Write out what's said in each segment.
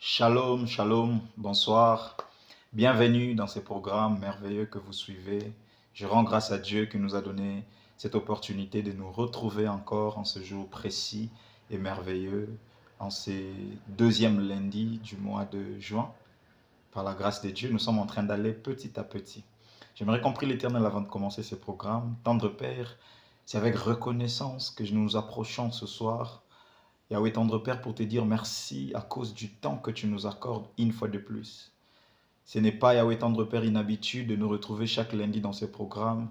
Shalom, shalom, bonsoir. Bienvenue dans ce programme merveilleux que vous suivez. Je rends grâce à Dieu qui nous a donné cette opportunité de nous retrouver encore en ce jour précis et merveilleux, en ce deuxième lundi du mois de juin. Par la grâce de Dieu, nous sommes en train d'aller petit à petit. J'aimerais qu'on prie l'Éternel avant de commencer ce programme. Tendre Père, c'est avec reconnaissance que nous nous approchons ce soir. Yahweh tendre Père, pour te dire merci à cause du temps que tu nous accordes une fois de plus. Ce n'est pas, Yahweh tendre Père, une habitude de nous retrouver chaque lundi dans ce programme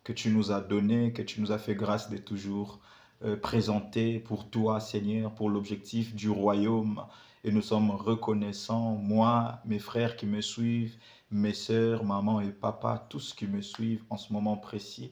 que tu nous as donné, que tu nous as fait grâce de toujours présenter pour toi, Seigneur, pour l'objectif du royaume. Et nous sommes reconnaissants, moi, mes frères qui me suivent, mes sœurs, maman et papa, tous qui me suivent en ce moment précis.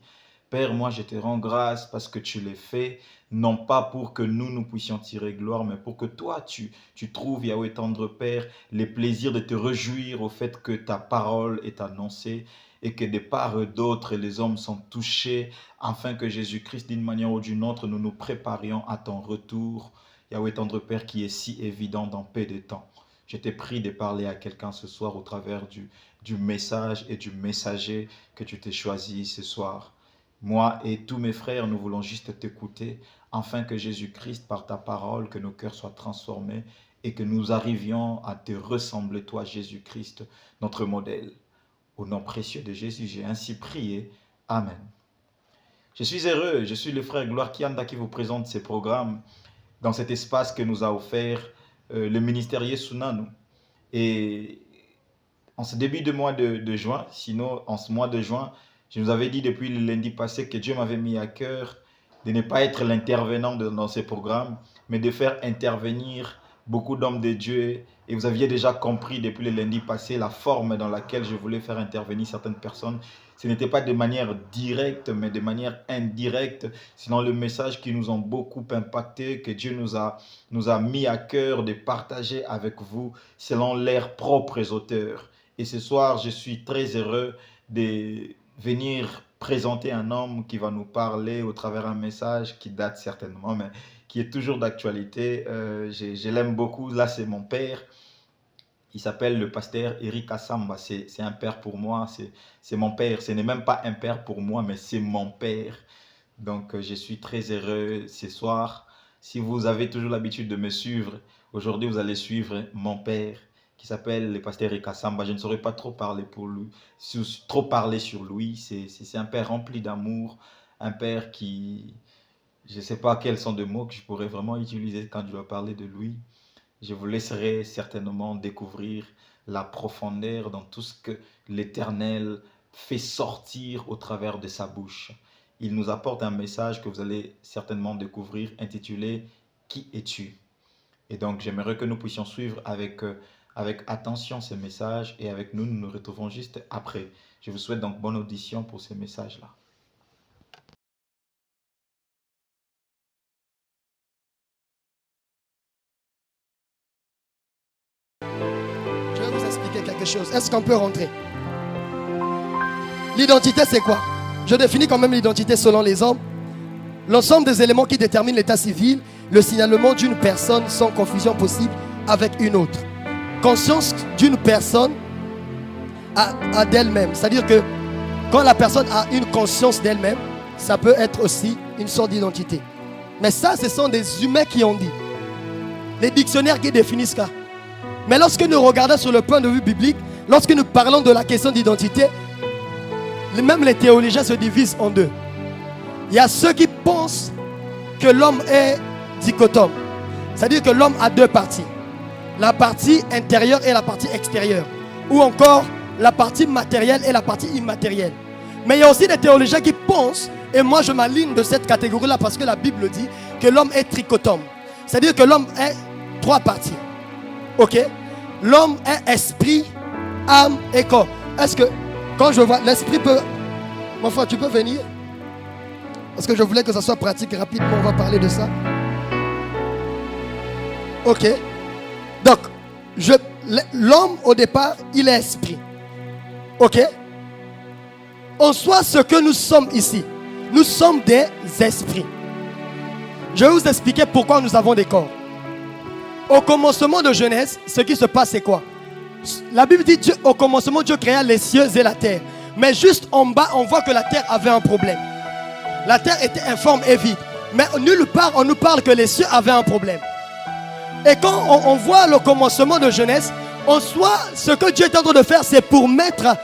Père, moi je te rends grâce parce que tu l'as fait, non pas pour que nous puissions tirer gloire, mais pour que toi tu trouves, Yahweh tendre Père, les plaisirs de te réjouir au fait que ta parole est annoncée et que de part et d'autre les hommes sont touchés, afin que Jésus-Christ, d'une manière ou d'une autre, nous nous préparions à ton retour, Yahweh tendre Père, qui est si évident dans peu de temps. Je te prie de parler à quelqu'un ce soir au travers du message et du messager que tu t'es choisi ce soir. Moi et tous mes frères, nous voulons juste t'écouter, afin que Jésus-Christ, par ta parole, que nos cœurs soient transformés et que nous arrivions à te ressembler, toi, Jésus-Christ, notre modèle. Au nom précieux de Jésus, j'ai ainsi prié. Amen. Je suis heureux, je suis le frère Gloire Kianda qui vous présente ces programmes dans cet espace que nous a offert le ministère Yesunanu. Et en ce début de mois de juin, sinon en ce mois de juin, je nous avais dit depuis le lundi passé que Dieu m'avait mis à cœur de ne pas être l'intervenant dans ces programmes, mais de faire intervenir beaucoup d'hommes de Dieu. Et vous aviez déjà compris depuis le lundi passé la forme dans laquelle je voulais faire intervenir certaines personnes. Ce n'était pas de manière directe, mais de manière indirecte. Sinon, le message qui nous a beaucoup impacté, que Dieu nous a mis à cœur de partager avec vous selon leurs propres auteurs. Et ce soir, je suis très heureux de venir présenter un homme qui va nous parler au travers un message qui date certainement, mais qui est toujours d'actualité. Je l'aime beaucoup. Là, c'est mon père. Il s'appelle le pasteur Eric Assamba. C'est un père pour moi. C'est mon père. Ce n'est même pas un père pour moi, mais c'est mon père. Donc, je suis très heureux ce soir. Si vous avez toujours l'habitude de me suivre, aujourd'hui, vous allez suivre mon père qui s'appelle le pasteur Eric Assamba. Je ne saurais pas trop parler pour lui, trop parler sur lui. C'est un père rempli d'amour, un père qui, je ne sais pas quels sont les mots que je pourrais vraiment utiliser quand je dois parler de lui. Je vous laisserai certainement découvrir la profondeur dans tout ce que l'Éternel fait sortir au travers de sa bouche. Il nous apporte un message que vous allez certainement découvrir intitulé « Qui es-tu » Et donc j'aimerais que nous puissions suivre avec attention ces messages et avec nous, nous nous retrouvons juste après. Je vous souhaite donc bonne audition pour ces messages-là. Je vais vous expliquer quelque chose. Est-ce qu'on peut rentrer? L'identité, c'est quoi? Je définis quand même l'identité selon les hommes. L'ensemble des éléments qui déterminent l'état civil, le signalement d'une personne sans confusion possible avec une autre. Conscience d'une personne à d'elle-même. C'est-à-dire que quand la personne a une conscience d'elle-même, ça peut être aussi une sorte d'identité. Mais ça, ce sont des humains qui ont dit. Les dictionnaires qui définissent ça. Mais lorsque nous regardons sur le point de vue biblique, lorsque nous parlons de la question d'identité, même les théologiens se divisent en deux. Il y a ceux qui pensent que l'homme est dichotome. C'est-à-dire que l'homme a deux parties. La partie intérieure et la partie extérieure. Ou encore la partie matérielle et la partie immatérielle. Mais il y a aussi des théologiens qui pensent, et moi je m'aligne de cette catégorie-là parce que la Bible dit que l'homme est trichotome. C'est-à-dire que l'homme est trois parties. Ok? L'homme est esprit, âme et corps. Est-ce que quand je vois l'esprit peut... Mon frère, tu peux venir? Parce que je voulais que ça soit pratique rapidement. On va parler de ça. Ok. Donc, l'homme au départ, il est esprit. Ok. En soi, ce que nous sommes ici, nous sommes des esprits. Je vais vous expliquer pourquoi nous avons des corps. Au commencement de Genèse, ce qui se passe, c'est quoi? La Bible dit Dieu, au commencement, Dieu créa les cieux et la terre. Mais juste en bas, on voit que la terre avait un problème. La terre était informe et vide. Mais nulle part, on nous parle que les cieux avaient un problème. Et quand on voit le commencement de Genèse, en soi, ce que Dieu est en train de faire, c'est pour mettre,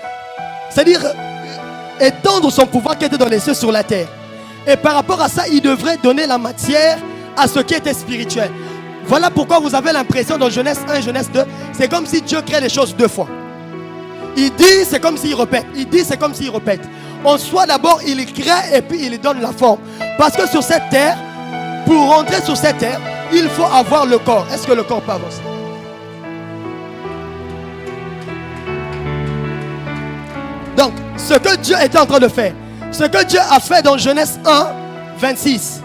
c'est-à-dire étendre son pouvoir qui était dans les cieux sur la terre. Et par rapport à ça, il devrait donner la matière à ce qui était spirituel. Voilà pourquoi vous avez l'impression dans Genèse 1 et Genèse 2, c'est comme si Dieu crée les choses deux fois. Il dit, c'est comme s'il répète. Il dit, c'est comme s'il répète. En soi, d'abord, il crée et puis il donne la forme. Parce que sur cette terre, pour rentrer sur cette terre, il faut avoir le corps. Est-ce que le corps peut avancer? Donc, ce que Dieu était en train de faire, ce que Dieu a fait dans Genèse 1, 26,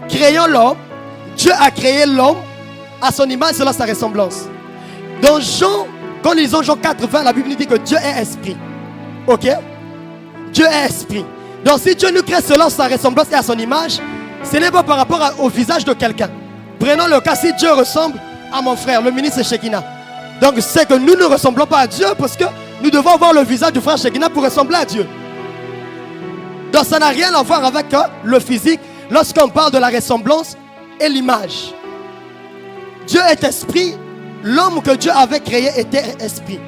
créant l'homme, Dieu a créé l'homme à son image selon sa ressemblance. Dans Jean, quand ils ont Jean 4, 20, la Bible dit que Dieu est esprit. Ok? Dieu est esprit. Donc si Dieu nous crée selon sa ressemblance et à son image, ce n'est pas par rapport au visage de quelqu'un. Prenons le cas, si Dieu ressemble à mon frère, le ministre Shekina. Donc c'est que nous ne ressemblons pas à Dieu parce que nous devons voir le visage du frère Shekina pour ressembler à Dieu. Donc ça n'a rien à voir avec le physique lorsqu'on parle de la ressemblance et l'image. Dieu est esprit. L'homme que Dieu avait créé était esprit.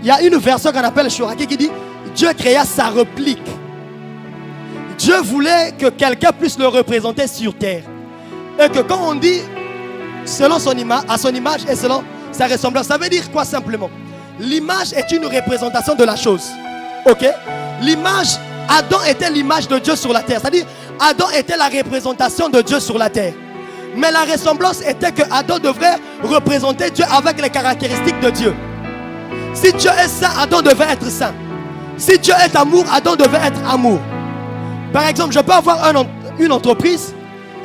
Il y a une version qu'on appelle Shuraki qui dit Dieu créa sa réplique. Dieu voulait que quelqu'un puisse le représenter sur terre. Et que quand on dit selon son image, à son image et selon sa ressemblance, ça veut dire quoi simplement? L'image est une représentation de la chose. Ok? L'image, Adam était l'image de Dieu sur la terre. C'est-à-dire, Adam était la représentation de Dieu sur la terre. Mais la ressemblance était que Adam devrait représenter Dieu avec les caractéristiques de Dieu. Si Dieu est saint, Adam devait être saint. Si Dieu est amour, Adam devait être amour. Par exemple, je peux avoir une entreprise,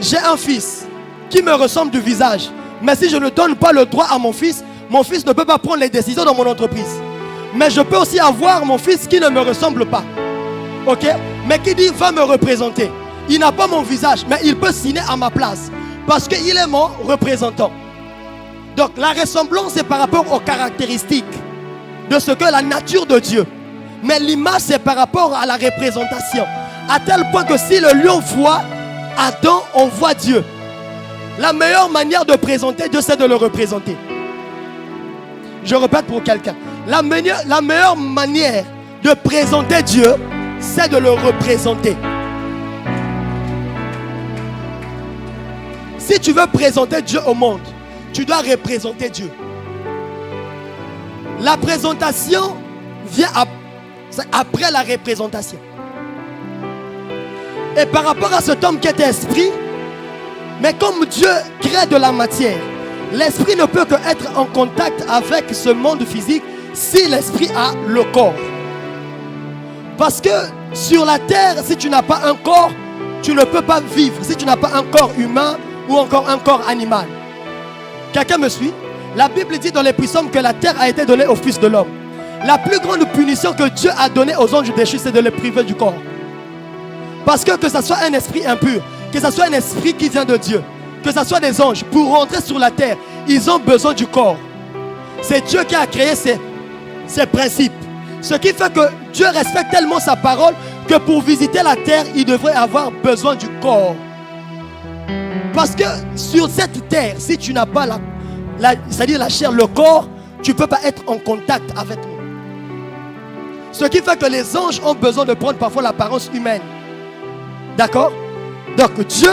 j'ai un fils qui me ressemble du visage. Mais si je ne donne pas le droit à mon fils ne peut pas prendre les décisions dans mon entreprise. Mais je peux aussi avoir mon fils qui ne me ressemble pas. Ok? Mais qui dit va me représenter. Il n'a pas mon visage, mais il peut signer à ma place. Parce qu'il est mon représentant. Donc la ressemblance c'est par rapport aux caractéristiques de ce que la nature de Dieu. Mais l'image c'est par rapport à la représentation. À tel point que si le lion voit Adam, on voit Dieu. La meilleure manière de présenter Dieu c'est de le représenter. Je répète pour quelqu'un. La meilleure manière de présenter Dieu c'est de le représenter. Si tu veux présenter Dieu au monde, tu dois représenter Dieu. La présentation vient après la représentation. Et par rapport à cet homme qui était esprit, mais comme Dieu crée de la matière, l'esprit ne peut qu'être en contact avec ce monde physique si l'esprit a le corps. Parce que sur la terre, si tu n'as pas un corps, tu ne peux pas vivre. Si tu n'as pas un corps humain, ou encore un corps animal. Quelqu'un me suit? La Bible dit dans les psaumes que la terre a été donnée au Fils de l'homme. La plus grande punition que Dieu a donnée aux anges déchus, c'est de les priver du corps. Parce que ce soit un esprit impur, que ce soit un esprit qui vient de Dieu, que ce soit des anges, pour rentrer sur la terre, ils ont besoin du corps. C'est Dieu qui a créé ces principes. Ce qui fait que Dieu respecte tellement sa parole que pour visiter la terre, il devrait avoir besoin du corps. Parce que sur cette terre, si tu n'as pas c'est-à-dire la chair, le corps, tu ne peux pas être en contact avec nous. Ce qui fait que les anges ont besoin de prendre parfois l'apparence humaine. D'accord? Donc Dieu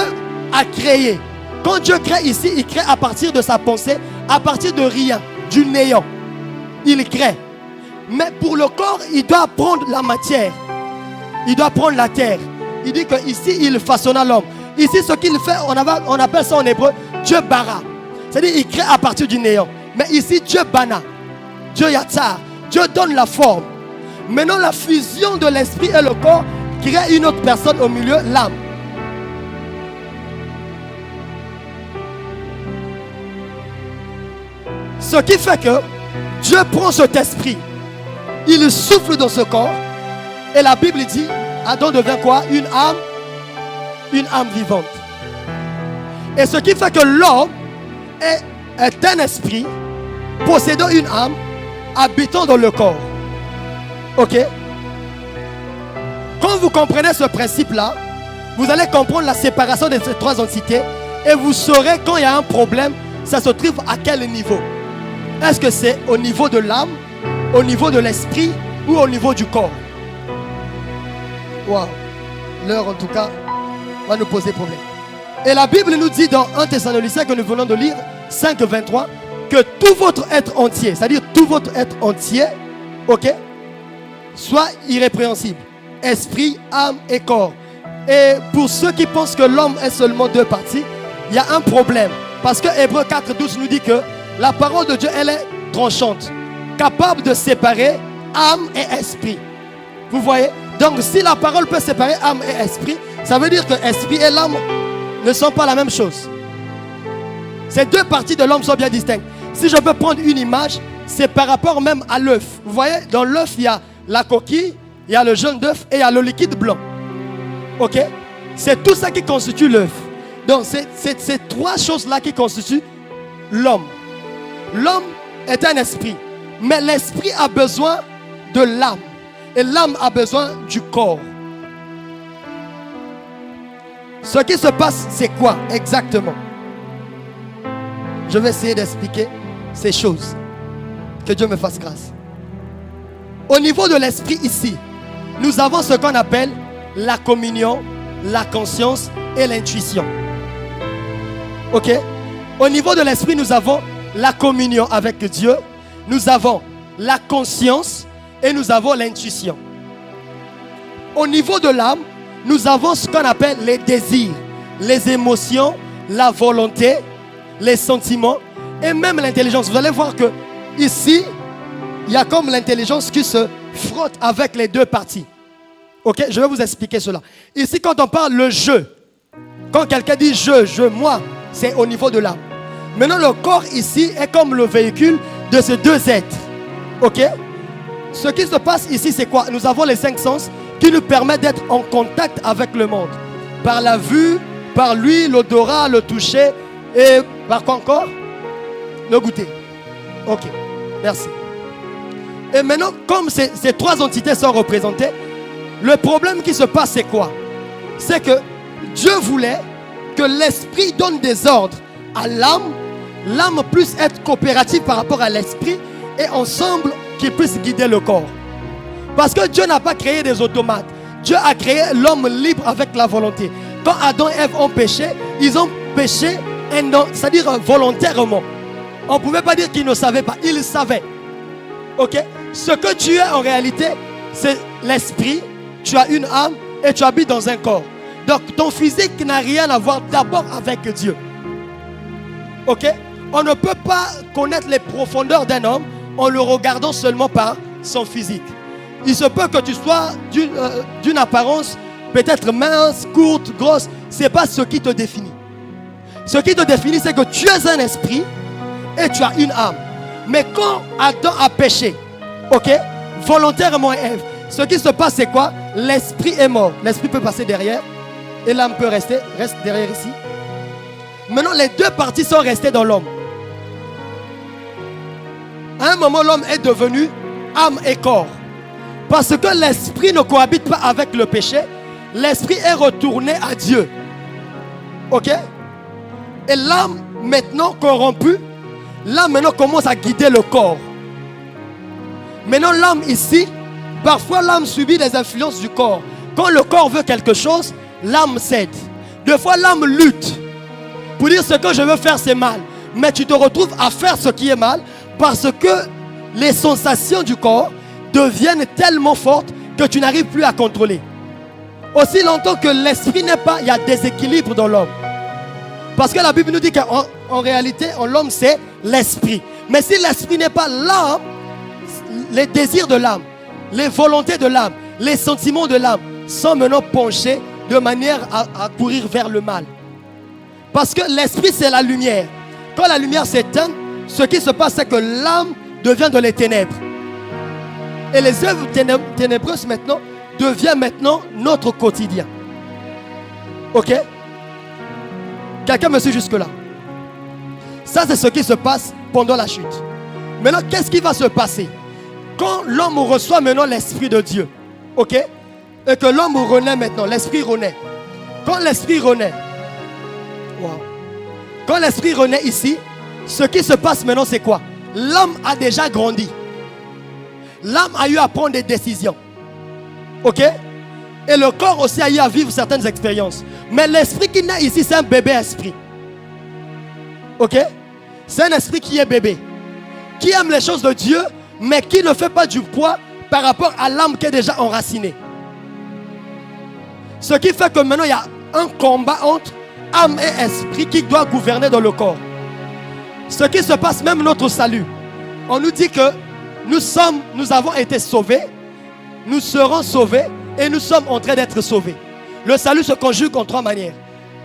a créé. Quand Dieu crée ici, il crée à partir de sa pensée, à partir de rien, du néant. Il crée. Mais pour le corps, il doit prendre la matière. Il doit prendre la terre. Il dit qu'ici, il façonna l'homme. Ici, ce qu'il fait, on appelle ça en hébreu Dieu bara. C'est-à-dire il crée à partir du néant. Mais ici, Dieu bana. Dieu yatsar. Dieu donne la forme. Maintenant, la fusion de l'esprit et le corps crée une autre personne au milieu, l'âme. Ce qui fait que Dieu prend cet esprit, il souffle dans ce corps, et la Bible dit, Adam devient quoi? Une âme vivante. Et ce qui fait que l'homme est est un esprit possédant une âme, habitant dans le corps. Ok? Quand vous comprenez ce principe-là, vous allez comprendre la séparation de ces trois entités et vous saurez quand il y a un problème, ça se trouve à quel niveau. Est-ce que c'est au niveau de l'âme, au niveau de l'esprit ou au niveau du corps? Waouh! L'heure en tout cas va nous poser problème. Et la Bible nous dit dans 1 Thessaloniciens que nous venons de lire, 5, 23, que tout votre être entier, c'est-à-dire tout votre être entier, ok, soit irrépréhensible. Esprit, âme et corps. Et pour ceux qui pensent que l'homme est seulement deux parties, il y a un problème. Parce que Hébreux 4, 12 nous dit que la parole de Dieu, elle est tranchante, capable de séparer âme et esprit. Vous voyez? Donc si la parole peut séparer âme et esprit, ça veut dire que esprit et l'âme ne sont pas la même chose. Ces deux parties de l'homme sont bien distinctes. Si je peux prendre une image, c'est par rapport même à l'œuf. Vous voyez, dans l'œuf, il y a la coquille, il y a le jaune d'œuf et il y a le liquide blanc. Ok? C'est tout ça qui constitue l'œuf. Donc c'est ces trois choses-là qui constituent l'homme. L'homme est un esprit. Mais l'esprit a besoin de l'âme. Et l'âme a besoin du corps. Ce qui se passe, c'est quoi exactement? Je vais essayer d'expliquer ces choses. Que Dieu me fasse grâce. Au niveau de l'esprit ici, nous avons ce qu'on appelle la communion, la conscience et l'intuition. Ok? Au niveau de l'esprit, nous avons la communion avec Dieu, nous avons la conscience et nous avons l'intuition. Au niveau de l'âme, nous avons ce qu'on appelle les désirs, les émotions, la volonté, les sentiments et même l'intelligence. Vous allez voir que ici, il y a comme l'intelligence qui se frotte avec les deux parties. Ok, je vais vous expliquer cela. Ici, quand on parle le jeu, quand quelqu'un dit je, moi, c'est au niveau de l'âme. Maintenant, le corps ici est comme le véhicule de ces deux êtres. Ok? Ce qui se passe ici, c'est quoi? Nous avons les 5 sens qui nous permettent d'être en contact avec le monde. Par la vue, par l'ouïe, l'odorat, le toucher et par quoi encore? Le goûter. Ok, merci. Et maintenant, comme ces trois entités sont représentées, le problème qui se passe, c'est quoi? C'est que Dieu voulait que l'esprit donne des ordres à l'âme, l'âme puisse être coopérative par rapport à l'esprit et ensemble qu'ils puissent guider le corps. Parce que Dieu n'a pas créé des automates. Dieu a créé l'homme libre avec la volonté. Quand Adam et Ève ont péché, ils ont péché, c'est-à-dire volontairement. On ne pouvait pas dire qu'ils ne savaient pas, ils savaient. Ok? Ce que tu es en réalité, c'est l'esprit, tu as une âme et tu habites dans un corps. Donc ton physique n'a rien à voir d'abord avec Dieu. Ok? On ne peut pas connaître les profondeurs d'un homme en le regardant seulement par son physique. Il se peut que tu sois d'une apparence peut-être mince, courte, grosse. Ce n'est pas ce qui te définit. Ce qui te définit, c'est que tu es un esprit et tu as une âme. Mais quand Adam a péché, ok, volontairement Ève, ce qui se passe, c'est quoi? L'esprit est mort. L'esprit peut passer derrière et l'âme peut reste derrière ici. Maintenant, les deux parties sont restées dans l'homme. À un moment, l'homme est devenu âme et corps. Parce que l'esprit ne cohabite pas avec le péché. L'esprit est retourné à Dieu. Ok? Et l'âme, maintenant corrompue, l'âme maintenant commence à guider le corps. Maintenant, l'âme ici, parfois l'âme subit les influences du corps. Quand le corps veut quelque chose, l'âme cède. Des fois, l'âme lutte pour dire ce que je veux faire, c'est mal. Mais tu te retrouves à faire ce qui est mal parce que les sensations du corps deviennent tellement fortes que tu n'arrives plus à contrôler. Aussi longtemps que l'esprit n'est pas, il y a déséquilibre dans l'homme. Parce que la Bible nous dit qu'en réalité, l'homme c'est l'esprit. Mais si l'esprit n'est pas l'âme, les désirs de l'âme, les volontés de l'âme, les sentiments de l'âme sont maintenant penchés de manière à courir vers le mal. Parce que l'esprit c'est la lumière. Quand la lumière s'éteint, ce qui se passe c'est que l'âme devient dans les ténèbres. Et les œuvres ténébreuses maintenant deviennent maintenant notre quotidien. Ok? Quelqu'un me suit jusque là? Ça, c'est ce qui se passe pendant la chute. Maintenant, qu'est-ce qui va se passer? Quand l'homme reçoit maintenant l'Esprit de Dieu, ok? Et que l'homme renaît maintenant, l'Esprit renaît. Quand l'Esprit renaît, wow. Quand l'Esprit renaît ici, ce qui se passe maintenant, c'est quoi? L'homme a déjà grandi. L'âme a eu à prendre des décisions. Ok? Et le corps aussi a eu à vivre certaines expériences. Mais l'esprit qui naît ici, c'est un bébé esprit. Ok? C'est un esprit qui est bébé. Qui aime les choses de Dieu, mais qui ne fait pas du poids par rapport à l'âme qui est déjà enracinée. Ce qui fait que maintenant, il y a un combat entre âme et esprit qui doit gouverner dans le corps. Ce qui se passe, même notre salut. On nous dit que nous avons été sauvés, nous serons sauvés et nous sommes en train d'être sauvés. Le salut se conjugue en trois manières.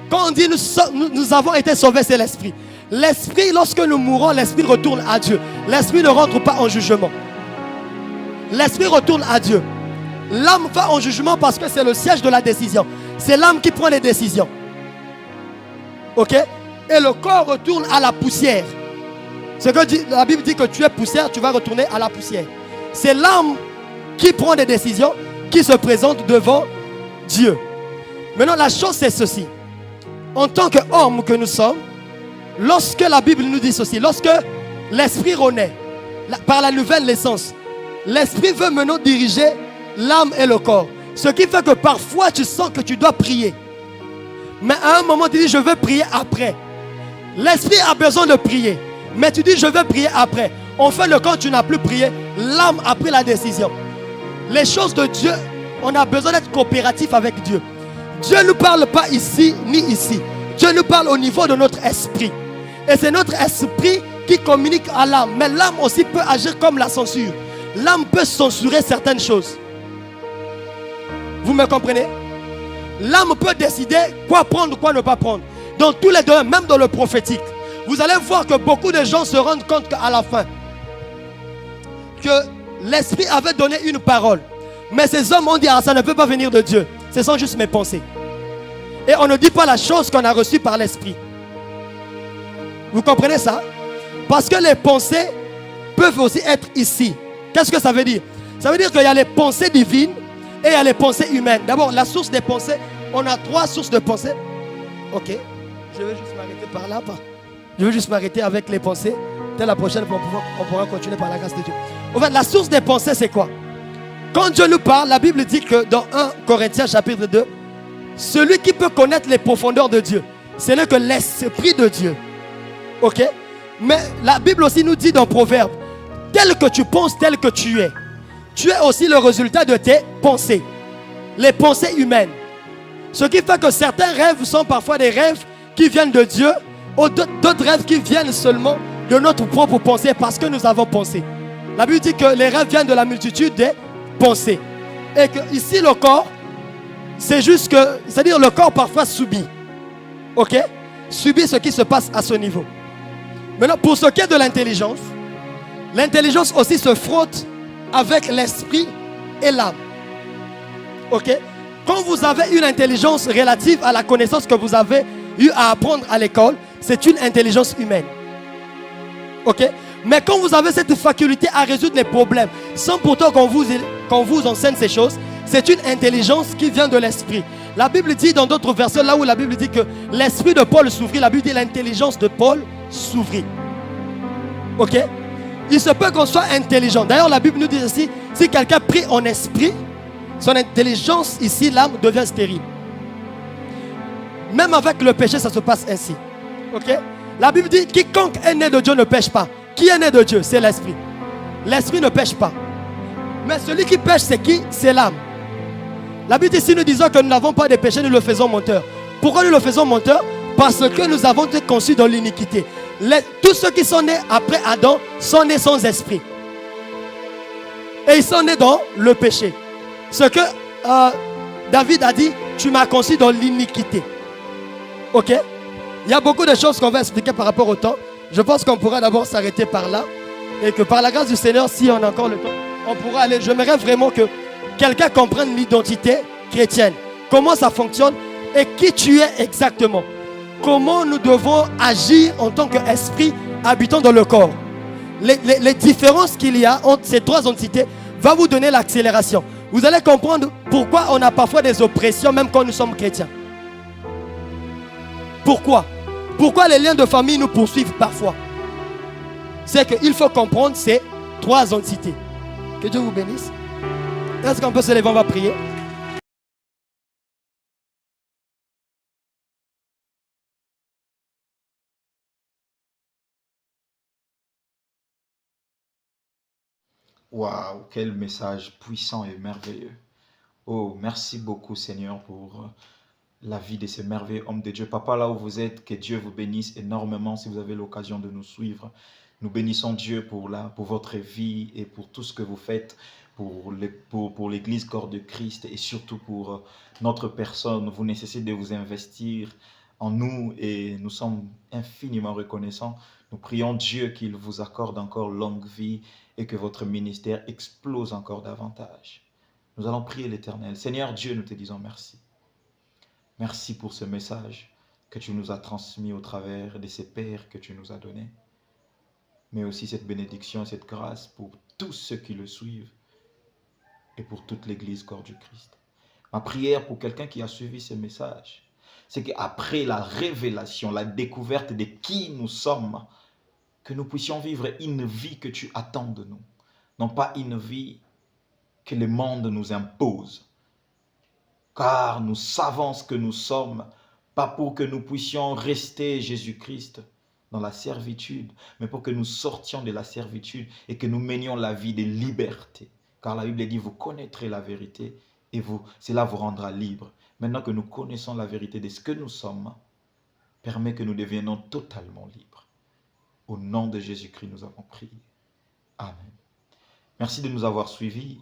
Quand on dit nous avons été sauvés, c'est l'esprit. L'esprit, lorsque nous mourons, l'esprit retourne à Dieu. L'esprit ne rentre pas en jugement. L'esprit retourne à Dieu. L'âme va en jugement parce que c'est le siège de la décision. C'est l'âme qui prend les décisions. Ok? Et le corps retourne à la poussière. La Bible dit que tu es poussière, tu vas retourner à la poussière. C'est l'âme qui prend des décisions, qui se présente devant Dieu. Maintenant, la chose c'est ceci. En tant qu'homme que nous sommes, lorsque la Bible nous dit ceci, lorsque l'esprit renaît, par la nouvelle naissance, l'esprit veut maintenant diriger l'âme et le corps. Ce qui fait que parfois tu sens que tu dois prier. Mais à un moment tu dis je veux prier après. L'esprit a besoin de prier. Mais tu dis je veux prier après. En fait, quand tu n'as plus prié, l'âme a pris la décision. Les choses de Dieu, on a besoin d'être coopératif avec Dieu. Dieu ne nous parle pas ici ni ici. Dieu nous parle au niveau de notre esprit. Et c'est notre esprit qui communique à l'âme. Mais l'âme aussi peut agir comme la censure. L'âme peut censurer certaines choses. Vous me comprenez? L'âme peut décider quoi prendre, quoi ne pas prendre. Dans tous les domaines, même dans le prophétique. Vous allez voir que beaucoup de gens se rendent compte qu'à la fin, que l'esprit avait donné une parole. Mais ces hommes ont dit, ah, ça ne peut pas venir de Dieu. Ce sont juste mes pensées. Et on ne dit pas la chose qu'on a reçue par l'esprit. Vous comprenez ça? Parce que les pensées peuvent aussi être ici. Qu'est-ce que ça veut dire? Ça veut dire qu'il y a les pensées divines et il y a les pensées humaines. D'abord, la source des pensées, on a trois sources de pensées. Ok, je vais juste m'arrêter par là. Je vais juste m'arrêter avec les pensées. Dès la prochaine fois, on pourra continuer par la grâce de Dieu. En fait, la source des pensées, c'est quoi? Quand Dieu nous parle, la Bible dit que dans 1 Corinthiens chapitre 2, celui qui peut connaître les profondeurs de Dieu, ce n'est que l'Esprit de Dieu. Ok? Mais la Bible aussi nous dit dans Proverbe, tel que tu penses, tel que tu es. Tu es aussi le résultat de tes pensées. Les pensées humaines. Ce qui fait que certains rêves sont parfois des rêves qui viennent de Dieu, ou d'autres rêves qui viennent seulement de notre propre pensée parce que nous avons pensé. La Bible dit que les rêves viennent de la multitude des pensées. Et que ici le corps, c'est juste que, c'est-à-dire le corps parfois subit. Ok? Subit ce qui se passe à ce niveau. Maintenant, pour ce qui est de l'intelligence, l'intelligence aussi se frotte avec l'esprit et l'âme. Ok? Quand vous avez une intelligence relative à la connaissance que vous avez eu à apprendre à l'école, c'est une intelligence humaine. Ok? Mais quand vous avez cette faculté à résoudre les problèmes, sans pourtant qu'on vous enseigne ces choses, c'est une intelligence qui vient de l'esprit. La Bible dit dans d'autres versets, là où la Bible dit que l'esprit de Paul s'ouvrit, la Bible dit l'intelligence de Paul s'ouvrit. Ok? Il se peut qu'on soit intelligent. D'ailleurs, la Bible nous dit aussi, si quelqu'un prie en esprit, son intelligence ici, l'âme devient stérile. Même avec le péché, ça se passe ainsi. Ok? La Bible dit, quiconque est né de Dieu ne pêche pas. Qui est né de Dieu? C'est l'esprit. L'esprit ne pêche pas. Mais celui qui pêche, c'est qui? C'est l'âme. La Bible dit, si nous disons que nous n'avons pas de péché, nous le faisons menteur. Pourquoi nous le faisons menteur? Parce que nous avons été conçus dans l'iniquité. Tous ceux qui sont nés après Adam sont nés sans esprit. Et ils sont nés dans le péché. Ce que David a dit, tu m'as conçu dans l'iniquité. Ok? Il y a beaucoup de choses qu'on va expliquer par rapport au temps. Je pense qu'on pourra d'abord s'arrêter par là. Et que par la grâce du Seigneur, si on a encore le temps, on pourra aller. J'aimerais vraiment que quelqu'un comprenne l'identité chrétienne. Comment ça fonctionne et qui tu es exactement. Comment nous devons agir en tant qu'esprit habitant dans le corps. Les différences qu'il y a entre ces trois entités va vous donner l'accélération. Vous allez comprendre pourquoi on a parfois des oppressions même quand nous sommes chrétiens. Pourquoi? Pourquoi les liens de famille nous poursuivent parfois? C'est qu'il faut comprendre ces trois entités. Que Dieu vous bénisse. Est-ce qu'on peut se lever, on va prier? Waouh, quel message puissant et merveilleux. Oh, merci beaucoup Seigneur pour la vie de ces merveilleux hommes de Dieu. Papa, là où vous êtes, que Dieu vous bénisse énormément si vous avez l'occasion de nous suivre. Nous bénissons Dieu pour votre vie et pour tout ce que vous faites pour l'Église corps de Christ et surtout pour notre personne. Vous nécessitez de vous investir en nous et nous sommes infiniment reconnaissants. Nous prions Dieu qu'il vous accorde encore longue vie et que votre ministère explose encore davantage. Nous allons prier l'Éternel. Seigneur Dieu, nous te disons merci. Merci pour ce message que tu nous as transmis au travers de ces pères que tu nous as donnés. Mais aussi cette bénédiction et cette grâce pour tous ceux qui le suivent et pour toute l'Église corps du Christ. Ma prière pour quelqu'un qui a suivi ce message, c'est qu'après la révélation, la découverte de qui nous sommes, que nous puissions vivre une vie que tu attends de nous. Non pas une vie que le monde nous impose. Car nous savons ce que nous sommes, pas pour que nous puissions rester Jésus-Christ dans la servitude, mais pour que nous sortions de la servitude et que nous menions la vie de liberté. Car la Bible dit, vous connaîtrez la vérité et cela vous rendra libre. Maintenant que nous connaissons la vérité de ce que nous sommes, permet que nous devenions totalement libres. Au nom de Jésus-Christ, nous avons prié. Amen. Merci de nous avoir suivis.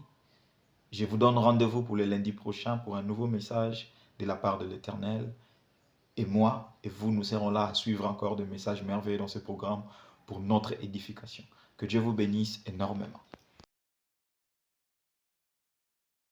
Je vous donne rendez-vous pour le lundi prochain pour un nouveau message de la part de l'Éternel. Et moi et vous, nous serons là à suivre encore des messages merveilleux dans ce programme pour notre édification. Que Dieu vous bénisse énormément.